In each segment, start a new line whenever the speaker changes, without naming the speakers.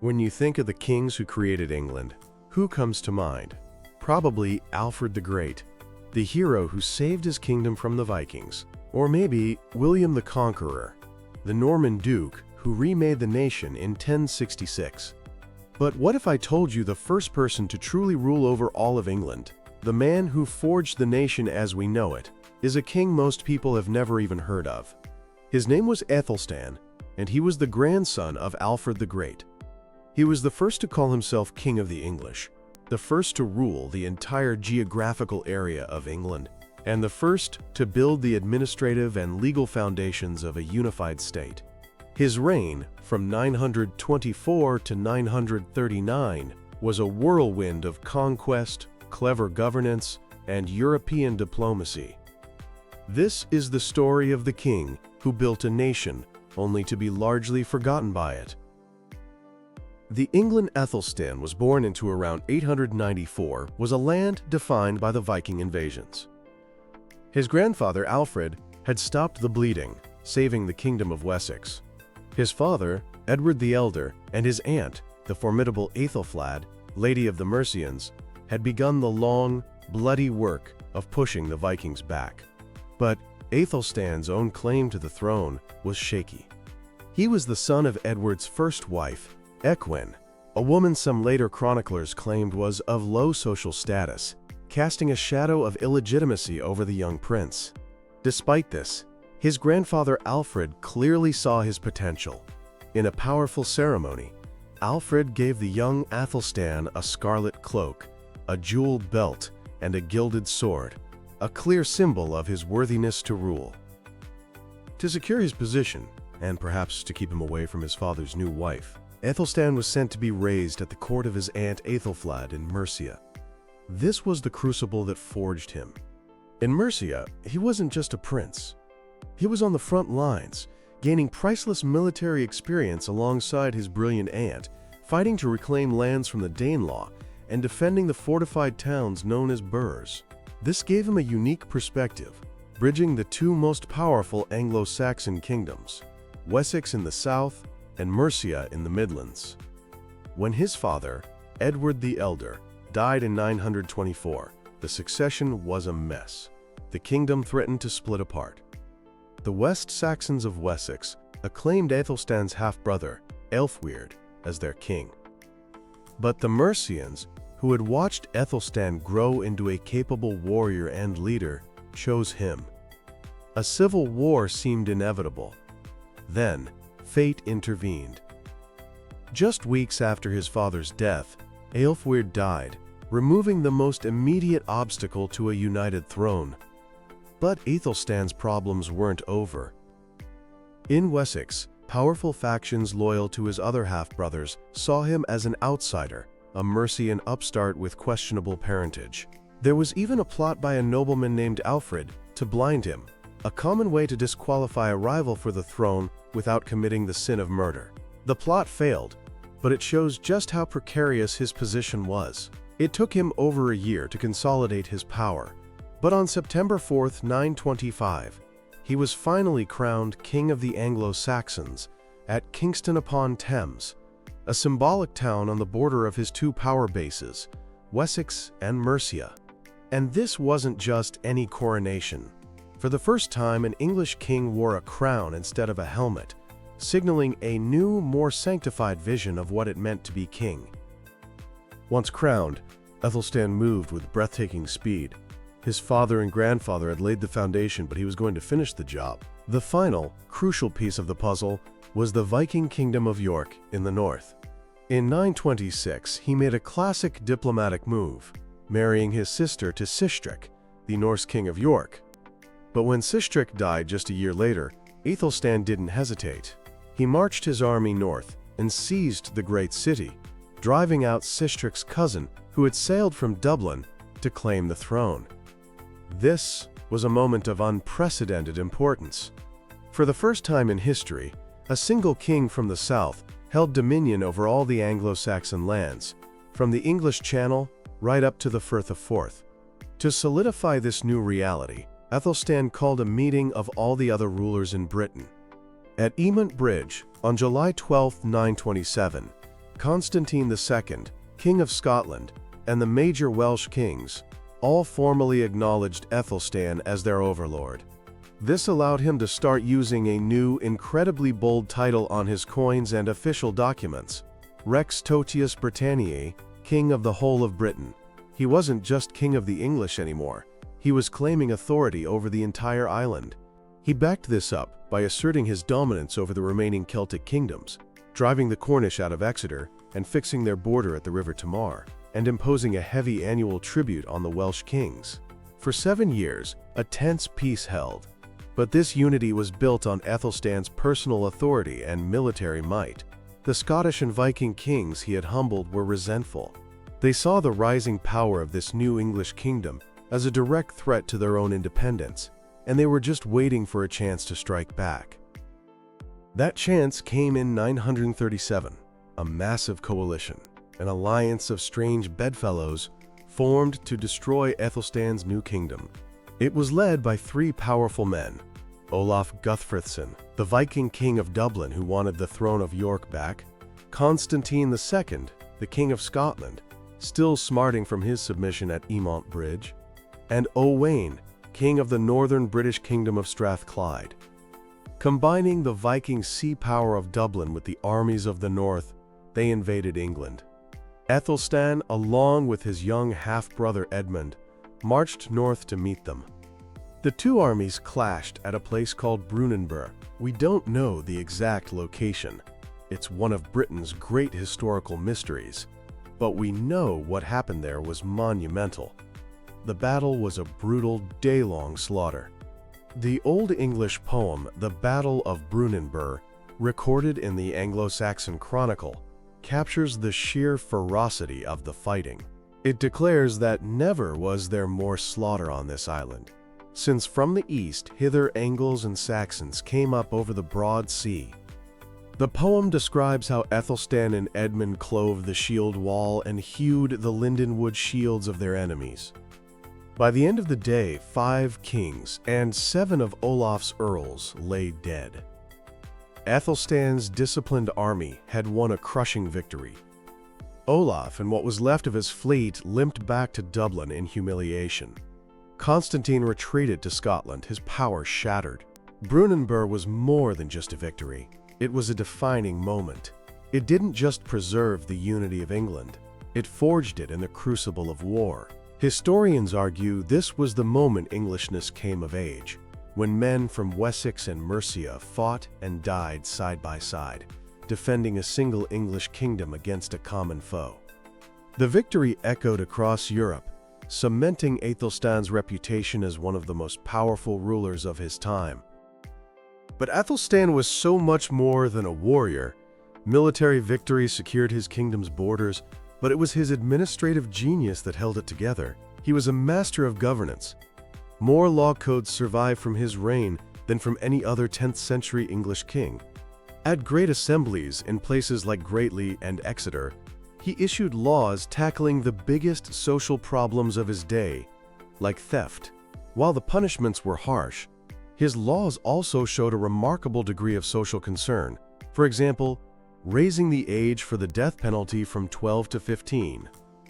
When you think of the kings who created England, who comes to mind? Probably Alfred the Great, the hero who saved his kingdom from the Vikings. Or maybe William the Conqueror, the Norman duke who remade the nation in 1066. But what if I told you the first person to truly rule over all of England, the man who forged the nation as we know it, is a king most people have never even heard of? His name was Æthelstan, and he was the grandson of Alfred the Great. He was the first to call himself King of the English, the first to rule the entire geographical area of England, and the first to build the administrative and legal foundations of a unified state. His reign, from 924 to 939, was a whirlwind of conquest, clever governance, and European diplomacy. This is the story of the king who built a nation only to be largely forgotten by it. The England Æthelstan was born into around 894 was a land defined by the Viking invasions. His grandfather Alfred had stopped the bleeding, saving the kingdom of Wessex. His father, Edward the Elder, and his aunt, the formidable Æthelflæd, Lady of the Mercians, had begun the long, bloody work of pushing the Vikings back. But Æthelstan's own claim to the throne was shaky. He was the son of Edward's first wife, Ecgwen, a woman some later chroniclers claimed was of low social status, casting a shadow of illegitimacy over the young prince. Despite this, his grandfather Alfred clearly saw his potential. In a powerful ceremony, Alfred gave the young Æthelstan a scarlet cloak, a jeweled belt, and a gilded sword, a clear symbol of his worthiness to rule. To secure his position, and perhaps to keep him away from his father's new wife, Æthelstan was sent to be raised at the court of his aunt Æthelflæd in Mercia. This was the crucible that forged him. In Mercia, he wasn't just a prince. He was on the front lines, gaining priceless military experience alongside his brilliant aunt, fighting to reclaim lands from the Danelaw and defending the fortified towns known as burhs. This gave him a unique perspective, bridging the two most powerful Anglo-Saxon kingdoms, Wessex in the south and Mercia in the Midlands. When his father, Edward the Elder, died in 924, the succession was a mess. The kingdom threatened to split apart. The West Saxons of Wessex acclaimed Æthelstan's half-brother, Ælfweard, as their king. But the Mercians, who had watched Æthelstan grow into a capable warrior and leader, chose him. A civil war seemed inevitable. Then, fate intervened. Just weeks after his father's death, Ælfweard died, removing the most immediate obstacle to a united throne. But Æthelstan's problems weren't over. In Wessex, powerful factions loyal to his other half-brothers saw him as an outsider, a Mercian upstart with questionable parentage. There was even a plot by a nobleman named Alfred to blind him, a common way to disqualify a rival for the throne without committing the sin of murder. The plot failed, but it shows just how precarious his position was. It took him over a year to consolidate his power, but on September 4, 925, he was finally crowned King of the Anglo-Saxons at Kingston-upon-Thames, a symbolic town on the border of his two power bases, Wessex and Mercia. And this wasn't just any coronation. For the first time, an English king wore a crown instead of a helmet, signaling a new, more sanctified vision of what it meant to be king. Once crowned, Æthelstan moved with breathtaking speed. His father and grandfather had laid the foundation, but he was going to finish the job. The final, crucial piece of the puzzle was the Viking Kingdom of York in the north. In 926, he made a classic diplomatic move, marrying his sister to Sistric, the Norse king of York. But when Sistric died just a year later, Æthelstan didn't hesitate. He marched his army north and seized the great city, driving out Sistric's cousin, who had sailed from Dublin to claim the throne. This was a moment of unprecedented importance. For the first time in history, a single king from the south held dominion over all the Anglo-Saxon lands, from the English Channel right up to the Firth of Forth. To solidify this new reality, Æthelstan called a meeting of all the other rulers in Britain. At Emont Bridge, on July 12, 927, Constantine II, King of Scotland, and the major Welsh kings all formally acknowledged Æthelstan as their overlord. This allowed him to start using a new, incredibly bold title on his coins and official documents: Rex Totius Britanniae, King of the whole of Britain. He wasn't just King of the English anymore. He was claiming authority over the entire island. He backed this up by asserting his dominance over the remaining Celtic kingdoms, driving the Cornish out of Exeter and fixing their border at the River Tamar, and imposing a heavy annual tribute on the Welsh kings. For 7 years, a tense peace held. But this unity was built on Æthelstan's personal authority and military might. The Scottish and Viking kings he had humbled were resentful. They saw the rising power of this new English kingdom as a direct threat to their own independence, and they were just waiting for a chance to strike back. That chance came in 937. A massive coalition, an alliance of strange bedfellows, formed to destroy Æthelstan's new kingdom. It was led by 3 powerful men: Olaf Guthfrithson, the Viking king of Dublin who wanted the throne of York back; Constantine II, the king of Scotland, still smarting from his submission at Emont Bridge; and Owain, king of the northern British kingdom of Strathclyde. Combining the Viking sea power of Dublin with the armies of the north, they invaded England. Æthelstan, along with his young half-brother Edmund, marched north to meet them. The 2 armies clashed at a place called Brunanburh. We don't know the exact location. It's one of Britain's great historical mysteries. But we know what happened there was monumental. The battle was a brutal, day-long slaughter. The Old English poem, The Battle of Brunanburh, recorded in the Anglo-Saxon Chronicle, captures the sheer ferocity of the fighting. It declares that never was there more slaughter on this island, since from the east hither Angles and Saxons came up over the broad sea. The poem describes how Æthelstan and Edmund clove the shield wall and hewed the lindenwood shields of their enemies. By the end of the day, 5 kings and 7 of Olaf's earls lay dead. Æthelstan's disciplined army had won a crushing victory. Olaf and what was left of his fleet limped back to Dublin in humiliation. Constantine retreated to Scotland, his power shattered. Brunanburh was more than just a victory. It was a defining moment. It didn't just preserve the unity of England, it forged it in the crucible of war. Historians argue this was the moment Englishness came of age, when men from Wessex and Mercia fought and died side by side, defending a single English kingdom against a common foe. The victory echoed across Europe, cementing Æthelstan's reputation as one of the most powerful rulers of his time. But Æthelstan was so much more than a warrior. Military victories secured his kingdom's borders, but it was his administrative genius that held it together. He was a master of governance. More law codes survive from his reign than from any other 10th century English king. At great assemblies in places like Greatley and Exeter, he issued laws tackling the biggest social problems of his day, like theft. While the punishments were harsh, his laws also showed a remarkable degree of social concern. For example, raising the age for the death penalty from 12 to 15.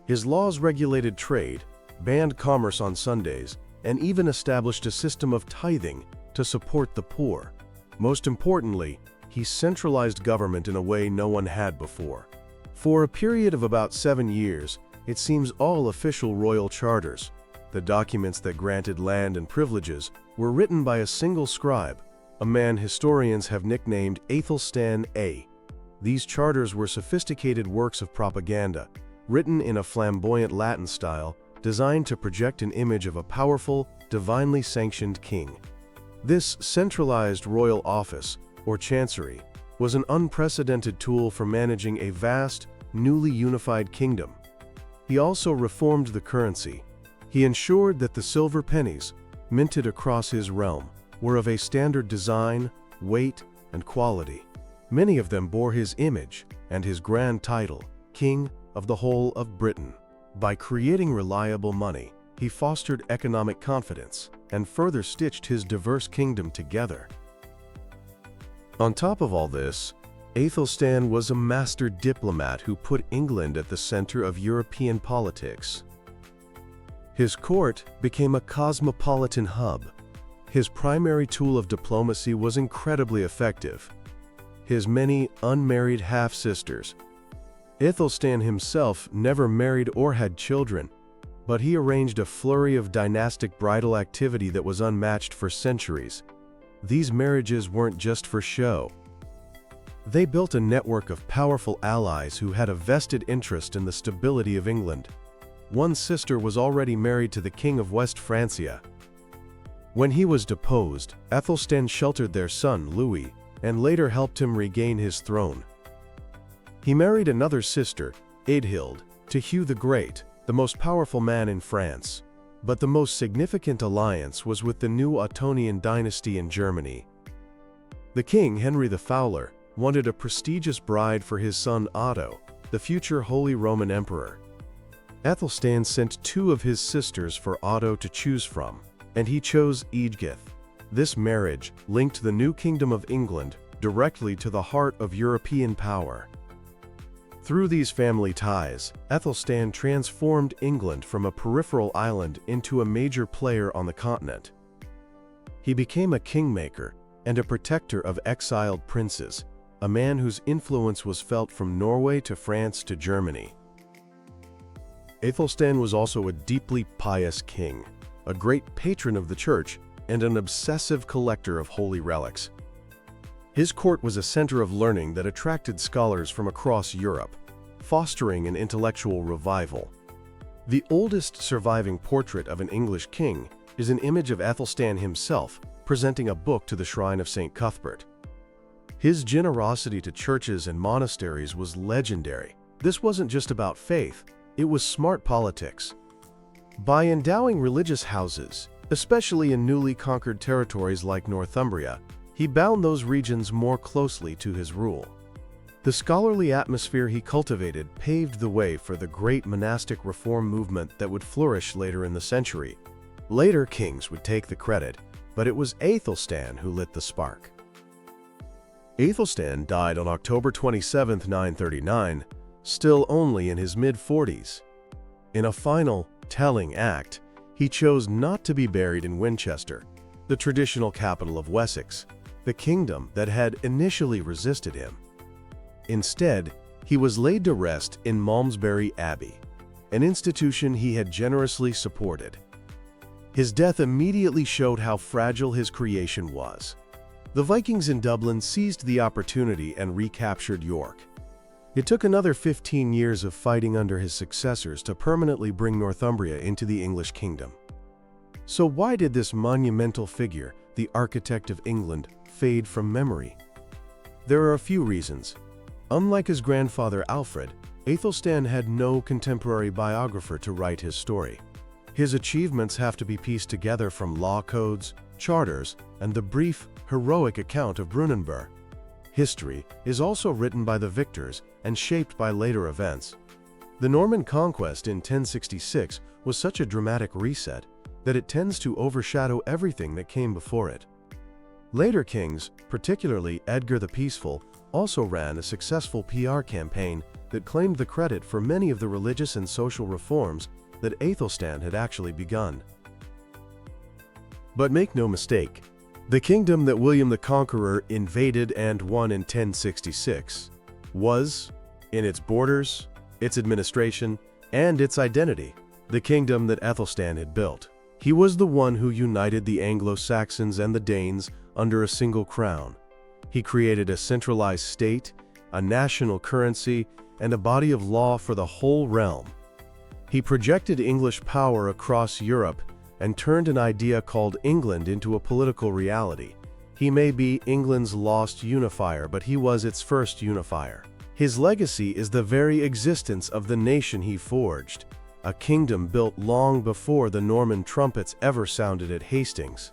His laws regulated trade, banned commerce on Sundays, and even established a system of tithing to support the poor. Most importantly, he centralized government in a way no one had before. For a period of about 7 years, it seems all official royal charters, the documents that granted land and privileges, were written by a single scribe, a man historians have nicknamed Æthelstan A. These charters were sophisticated works of propaganda, written in a flamboyant Latin style, designed to project an image of a powerful, divinely sanctioned king. This centralized royal office, or chancery, was an unprecedented tool for managing a vast, newly unified kingdom. He also reformed the currency. He ensured that the silver pennies, minted across his realm, were of a standard design, weight, and quality. Many of them bore his image and his grand title, King of the whole of Britain. By creating reliable money, he fostered economic confidence and further stitched his diverse kingdom together. On top of all this, Æthelstan was a master diplomat who put England at the center of European politics. His court became a cosmopolitan hub. His primary tool of diplomacy was incredibly effective: his many unmarried half-sisters. Æthelstan himself never married or had children, but he arranged a flurry of dynastic bridal activity that was unmatched for centuries. These marriages weren't just for show. They built a network of powerful allies who had a vested interest in the stability of England. One sister was already married to the King of West Francia. When he was deposed, Æthelstan sheltered their son, Louis, and later helped him regain his throne. He married another sister, Eadhild, to Hugh the Great, the most powerful man in France. But the most significant alliance was with the new Ottonian dynasty in Germany. The king, Henry the Fowler, wanted a prestigious bride for his son Otto, the future Holy Roman Emperor. Æthelstan sent two of his sisters for Otto to choose from, and he chose Eadgyth. This marriage linked the new Kingdom of England directly to the heart of European power. Through these family ties, Æthelstan transformed England from a peripheral island into a major player on the continent. He became a kingmaker and a protector of exiled princes, a man whose influence was felt from Norway to France to Germany. Æthelstan was also a deeply pious king, a great patron of the church, and an obsessive collector of holy relics. His court was a center of learning that attracted scholars from across Europe, fostering an intellectual revival. The oldest surviving portrait of an English king is an image of Æthelstan himself presenting a book to the shrine of St. Cuthbert. His generosity to churches and monasteries was legendary. This wasn't just about faith, it was smart politics. By endowing religious houses, especially in newly conquered territories like Northumbria, he bound those regions more closely to his rule. The scholarly atmosphere he cultivated paved the way for the great monastic reform movement that would flourish later in the century. Later kings would take the credit, but it was Æthelstan who lit the spark. Æthelstan died on October 27, 939, still only in his mid-40s. In a final, telling act, he chose not to be buried in Winchester, the traditional capital of Wessex, the kingdom that had initially resisted him. Instead, he was laid to rest in Malmesbury Abbey, an institution he had generously supported. His death immediately showed how fragile his creation was. The Vikings in Dublin seized the opportunity and recaptured York. It took another 15 years of fighting under his successors to permanently bring Northumbria into the English kingdom. So why did this monumental figure, the architect of England, fade from memory? There are a few reasons. Unlike his grandfather Alfred, Æthelstan had no contemporary biographer to write his story. His achievements have to be pieced together from law codes, charters, and the brief, heroic account of Brunanburh. History is also written by the victors and shaped by later events. The Norman conquest in 1066 was such a dramatic reset that it tends to overshadow everything that came before it. Later kings, particularly Edgar the Peaceful, also ran a successful PR campaign that claimed the credit for many of the religious and social reforms that Æthelstan had actually begun. But make no mistake, the kingdom that William the Conqueror invaded and won in 1066 was, in its borders, its administration, and its identity, the kingdom that Æthelstan had built. He was the one who united the Anglo-Saxons and the Danes under a single crown. He created a centralized state, a national currency, and a body of law for the whole realm. He projected English power across Europe and turned an idea called England into a political reality. He may be England's lost unifier, but he was its first unifier. His legacy is the very existence of the nation he forged, a kingdom built long before the Norman trumpets ever sounded at Hastings.